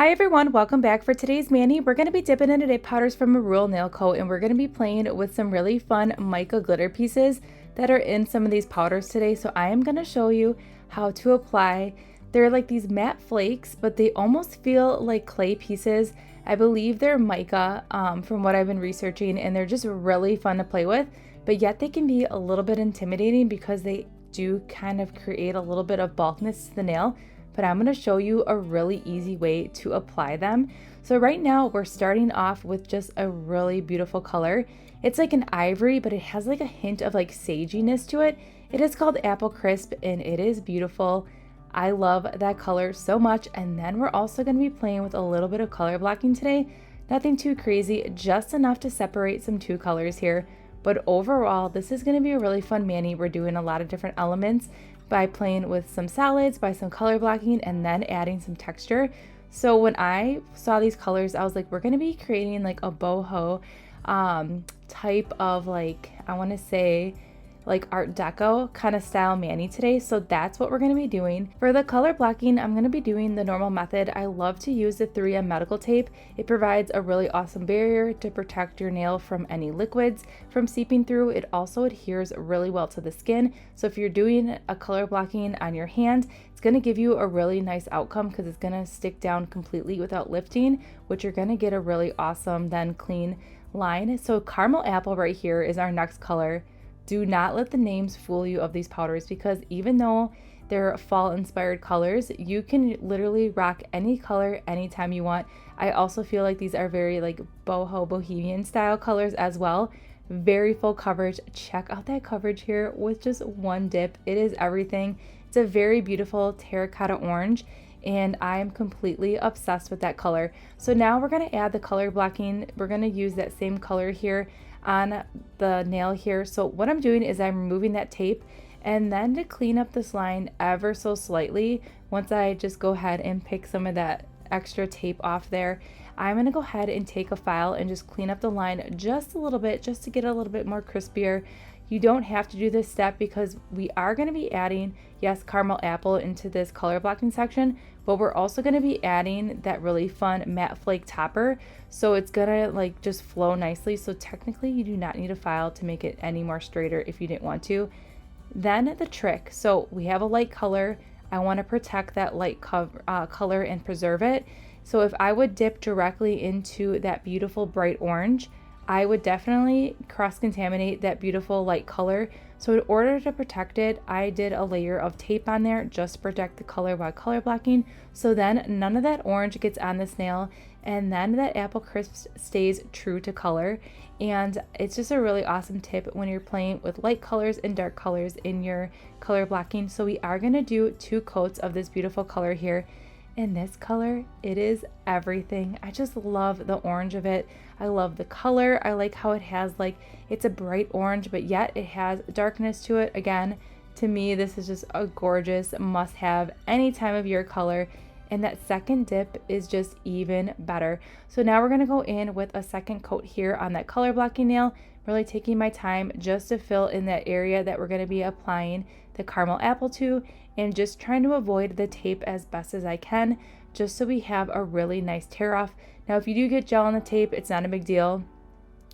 Hi everyone, welcome back. For today's mani, we're going to be dipping into dip powders from Marullo nail coat, and we're going to be playing with some really fun mica glitter pieces that are in some of these powders today. So I am going to show you how to apply. They're like these matte flakes, but they almost feel like clay pieces. I believe they're mica from what I've been researching, and they're just really fun to play with, but yet they can be a little bit intimidating because they do kind of create a little bit of bulkiness to the nail. But I'm going to show you a really easy way to apply them. So right now we're starting off with just a really beautiful color. It's like an ivory, but it has like a hint of like saginess to it. It is called Apple Crisp and it is beautiful. I love that color so much. And then we're also going to be playing with a little bit of color blocking today. Nothing too crazy, just enough to separate some two colors here. But overall, this is going to be a really fun mani. We're doing a lot of different elements by playing with some solids, by some color blocking, and then adding some texture. So when I saw these colors, I was like, we're going to be creating like a boho type of like, I want to say like art deco kind of style mani today. So that's what we're going to be doing. For the color blocking, I'm going to be doing the normal method. I love to use the 3M medical tape. It provides a really awesome barrier to protect your nail from any liquids from seeping through. It also adheres really well to the skin. So if you're doing a color blocking on your hand, it's going to give you a really nice outcome because it's going to stick down completely without lifting, which you're going to get a really awesome then clean line. So caramel apple right here is our next color. Do not let the names fool you of these powders because even though they're fall inspired colors, you can literally rock any color anytime you want. I also feel like these are very like boho bohemian style colors as well. Very full coverage. Check out that coverage here with just one dip. It is everything. It's a very beautiful terracotta orange and I am completely obsessed with that color. So now we're going to add the color blocking. We're going to use that same color here on the nail here. So what I'm doing is I'm removing that tape, and then to clean up this line ever so slightly, once I just go ahead and pick some of that extra tape off there, I'm going to go ahead and take a file and just clean up the line just a little bit, just to get a little bit more crispier. You don't have to do this step because we are going to be adding, yes, caramel apple into this color blocking section, but we're also going to be adding that really fun matte flake topper. So it's going to like just flow nicely. So technically you do not need a file to make it any more straighter if you didn't want to. Then the trick. So we have a light color. I want to protect that light color and preserve it. So if I would dip directly into that beautiful bright orange, I would definitely cross-contaminate that beautiful light color. So in order to protect it, I did a layer of tape on there just to protect the color while color blocking. So then none of that orange gets on this nail, and then that apple crisp stays true to color. And it's just a really awesome tip when you're playing with light colors and dark colors in your color blocking. So we are going to do 2 coats of this beautiful color here. In this color, it is everything. I just love the orange of it. I love the color. I like how it has like, it's a bright orange, but yet it has darkness to it. Again, to me, this is just a gorgeous must have any time of year color. And that second dip is just even better. So now we're gonna go in with a second coat here on that color blocking nail, really taking my time just to fill in that area that we're gonna be applying the caramel apple to, and just trying to avoid the tape as best as I can, just so we have a really nice tear off. Now, if you do get gel on the tape, it's not a big deal.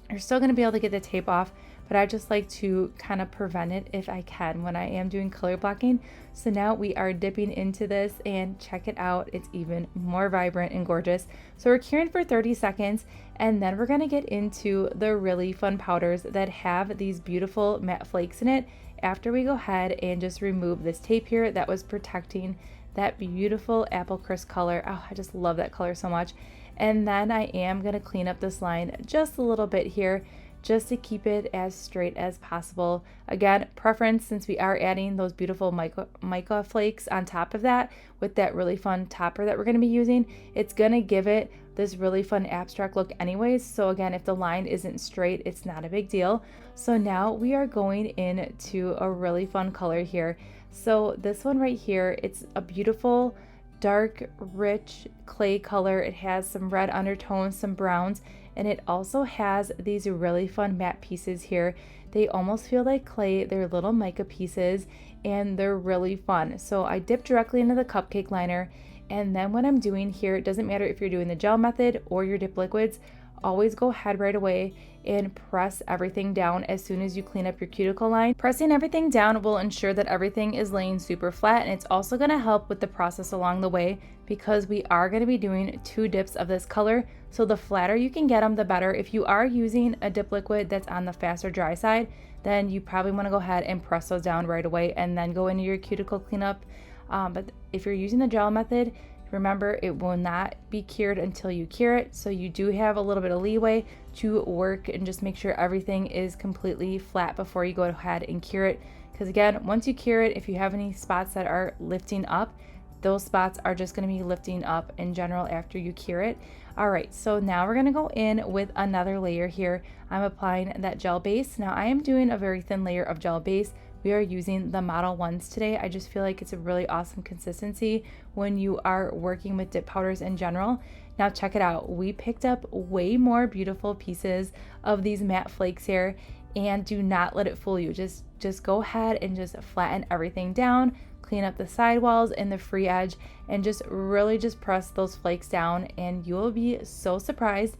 You're still gonna be able to get the tape off, but I just like to kind of prevent it if I can when I am doing color blocking. So now we are dipping into this and check it out. It's even more vibrant and gorgeous. So we're curing for 30 seconds and then we're gonna get into the really fun powders that have these beautiful matte flakes in it after we go ahead and just remove this tape here that was protecting that beautiful apple crisp color. Oh, I just love that color so much. And then I am gonna clean up this line just a little bit here, just to keep it as straight as possible. Again, preference, since we are adding those beautiful mica flakes on top of that with that really fun topper that we're going to be using, it's going to give it this really fun abstract look anyways. So again, if the line isn't straight, it's not a big deal. So now we are going into a really fun color here. So this one right here, it's a beautiful dark rich clay color. It has some red undertones, some browns, and it also has these really fun matte pieces here. They almost feel like clay. They're little mica pieces and they're really fun. So I dipped directly into the cupcake liner And then what I'm doing here, it doesn't matter if you're doing the gel method or your dip liquids, always go ahead right away and press everything down as soon as you clean up your cuticle line. Pressing everything down will ensure that everything is laying super flat, and it's also going to help with the process along the way because we are going to be doing 2 dips of this color. So the flatter you can get them, the better. If you are using a dip liquid that's on the faster dry side, then you probably want to go ahead and press those down right away and then go into your cuticle cleanup. But if you're using the gel method, remember, it will not be cured until you cure it, so you do have a little bit of leeway to work and just make sure everything is completely flat before you go ahead and cure it. Because again, once you cure it, if you have any spots that are lifting up, those spots are just going to be lifting up in general after you cure it. All right, so now we're going to go in with another layer here. I'm applying that gel base. Now I am doing a very thin layer of gel base. We are using the Model 1s today. I just feel like it's a really awesome consistency when you are working with dip powders in general. Now check it out. We picked up way more beautiful pieces of these matte flakes here, and do not let it fool you. Just go ahead and just flatten everything down, clean up the sidewalls and the free edge, and just really just press those flakes down, and you will be so surprised.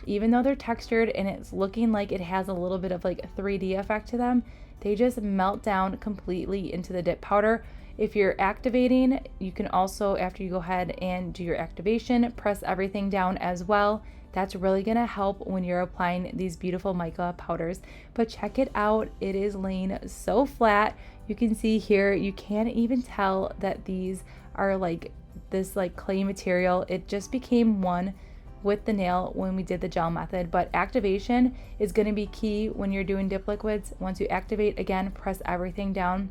Even though they're textured and it's looking like it has a little bit of like a 3D effect to them, they just melt down completely into the dip powder. If you're activating, you can also, after you go ahead and do your activation, press everything down as well. That's really gonna help when you're applying these beautiful mica powders. But check it out, it is laying so flat. You can see here, you can't even tell that these are like this like clay material. It just became one with the nail when we did the gel method. But activation is going to be key when you're doing dip liquids. Once you activate, again, press everything down.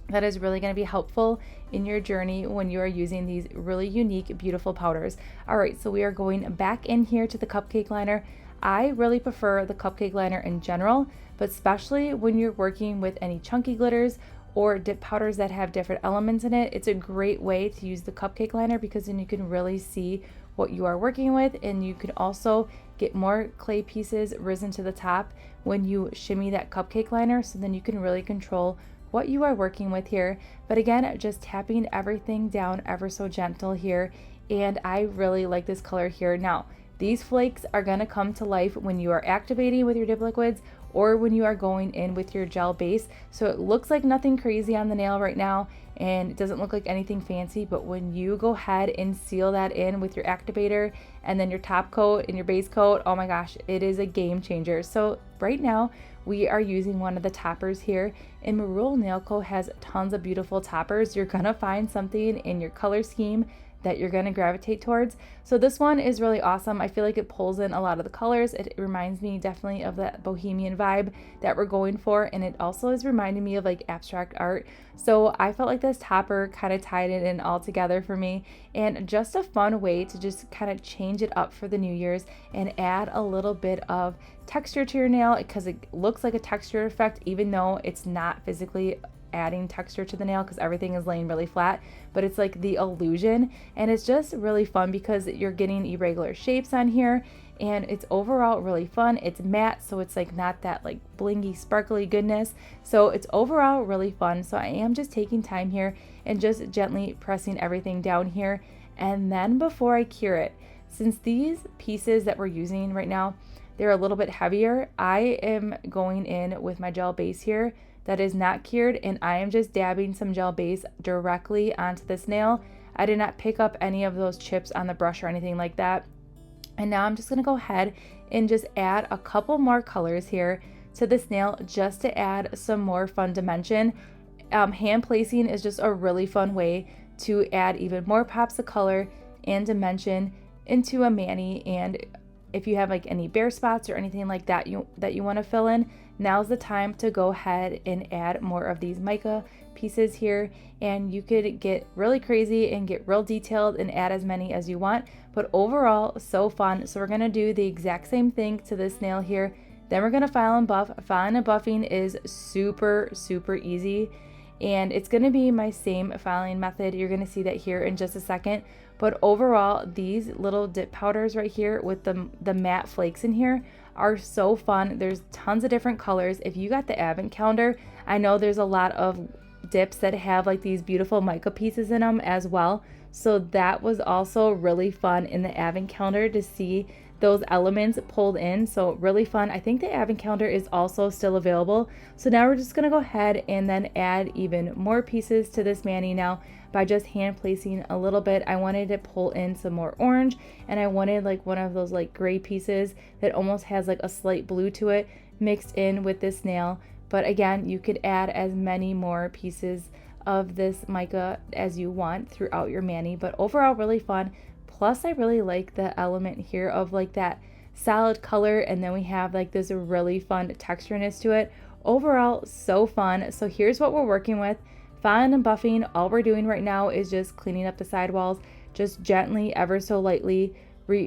That is really going to be helpful in your journey when you are using these really unique, beautiful powders. All right, so we are going back in here to the cupcake liner. I really prefer the cupcake liner in general, but especially when you're working with any chunky glitters or dip powders that have different elements in it, it's a great way to use the cupcake liner because then you can really see what you are working with, and you can also get more clay pieces risen to the top when you shimmy that cupcake liner, so then you can really control what you are working with here. But again, just tapping everything down ever so gentle here, and I really like this color here. Now, these flakes are going to come to life when you are activating with your dip liquids or when you are going in with your gel base. So it looks like nothing crazy on the nail right now, and it doesn't look like anything fancy, but when you go ahead and seal that in with your activator and then your top coat and your base coat, oh my gosh, it is a game changer. So right now we are using one of the toppers here, and Marullo Nail Co has tons of beautiful toppers. You're gonna find something in your color scheme that you're going to gravitate towards. So this one is really awesome. I feel like it pulls in a lot of the colors. It reminds me definitely of that bohemian vibe that we're going for, and it also is reminding me of like abstract art. So I felt like this topper kind of tied it in all together for me, and just a fun way to just kind of change it up for the New Year's and add a little bit of texture to your nail, because it looks like a texture effect even though it's not physically adding texture to the nail because everything is laying really flat, but it's like the illusion, and it's just really fun because you're getting irregular shapes on here, and it's overall really fun. It's matte, so it's like not that like blingy sparkly goodness, so it's overall really fun. So I am just taking time here and just gently pressing everything down here, and then before I cure it, since these pieces that we're using right now, they're a little bit heavier, I am going in with my gel base here that is not cured, and I am just dabbing some gel base directly onto this nail. I did not pick up any of those chips on the brush or anything like that. And now I'm just gonna go ahead and just add a couple more colors here to this nail just to add some more fun dimension. Hand placing is just a really fun way to add even more pops of color and dimension into a mani. And if you have like any bare spots or anything like that you want to fill in, now's the time to go ahead and add more of these mica pieces here, and you could get really crazy and get real detailed and add as many as you want. But overall, so fun. So we're going to do the exact same thing to this nail here. Then we're going to file and buff. Filing and buffing is super easy, and it's going to be my same filing method. You're going to see that here in just a second. But overall, these little dip powders right here with the matte flakes in here are so fun. There's tons of different colors. If you got the advent calendar, I know there's a lot of dips that have like these beautiful mica pieces in them as well. So that was also really fun in the advent calendar to see those elements pulled in. So really fun. I think the advent calendar is also still available. So now we're just gonna go ahead and then add even more pieces to this mani now by just hand placing a little bit. I wanted to pull in some more orange, and I wanted like one of those like gray pieces that almost has like a slight blue to it mixed in with this nail. But again, you could add as many more pieces of this mica as you want throughout your mani, but overall really fun. Plus I really like the element here of like that solid color, and then we have like this really fun textureness to it. Overall so fun. So here's what we're working with. Filing and buffing, all we're doing right now is just cleaning up the sidewalls, just gently, ever so lightly,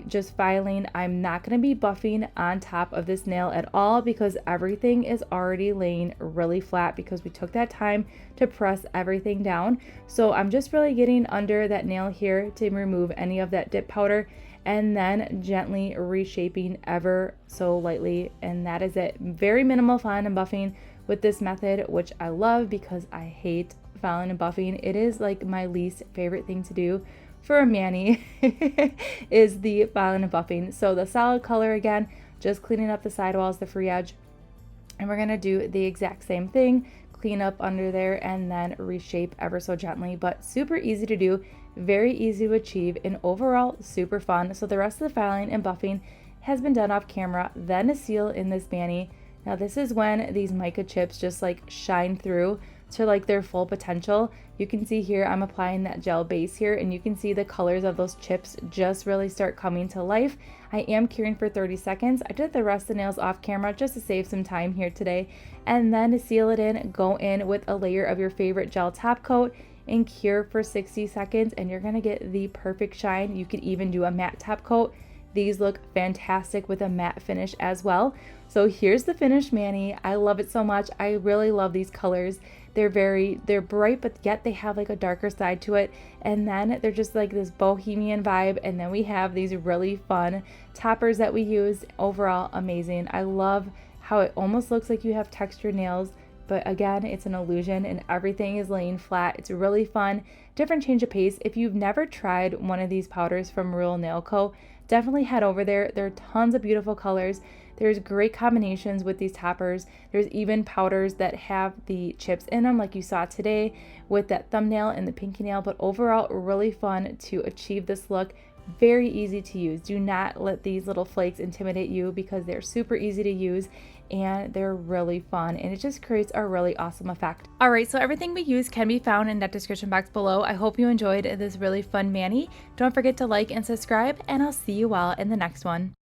just filing. I'm not going to be buffing on top of this nail at all because everything is already laying really flat because we took that time to press everything down. So I'm just really getting under that nail here to remove any of that dip powder, and then gently reshaping ever so lightly, and that is it. Very minimal filing and buffing with this method, which I love because I hate filing and buffing. It is like my least favorite thing to do for a mani is the filing and buffing. So the solid color, again, just cleaning up the sidewalls, the free edge, and we're gonna do the exact same thing, clean up under there and then reshape ever so gently. But super easy to do, very easy to achieve, and overall super fun. So the rest of the filing and buffing has been done off camera. Then a seal in this mani. Now this is when these mica chips just like shine through to like their full potential. You can see here I'm applying that gel base here, and you can see the colors of those chips just really start coming to life. I am curing for 30 seconds. I did the rest of the nails off camera just to save some time here today. And then to seal it in, go in with a layer of your favorite gel top coat and cure for 60 seconds, and you're gonna get the perfect shine. You could even do a matte top coat. These look fantastic with a matte finish as well. So here's the finished mani. I love it so much. I really love these colors. They're bright, but yet they have like a darker side to it. And then they're just like this bohemian vibe. And then we have these really fun toppers that we use. Overall, amazing. I love how it almost looks like you have textured nails, but again, it's an illusion and everything is laying flat. It's really fun, different change of pace. If you've never tried one of these powders from Marullo Nail Co., definitely head over there. There are tons of beautiful colors. There's great combinations with these toppers. There's even powders that have the chips in them like you saw today with that thumbnail and the pinky nail, but overall really fun to achieve this look. Very easy to use. Do not let these little flakes intimidate you because they're super easy to use and they're really fun, and it just creates a really awesome effect. All right, so everything we use can be found in that description box below. I hope you enjoyed this really fun mani. Don't forget to like and subscribe, and I'll see you all in the next one.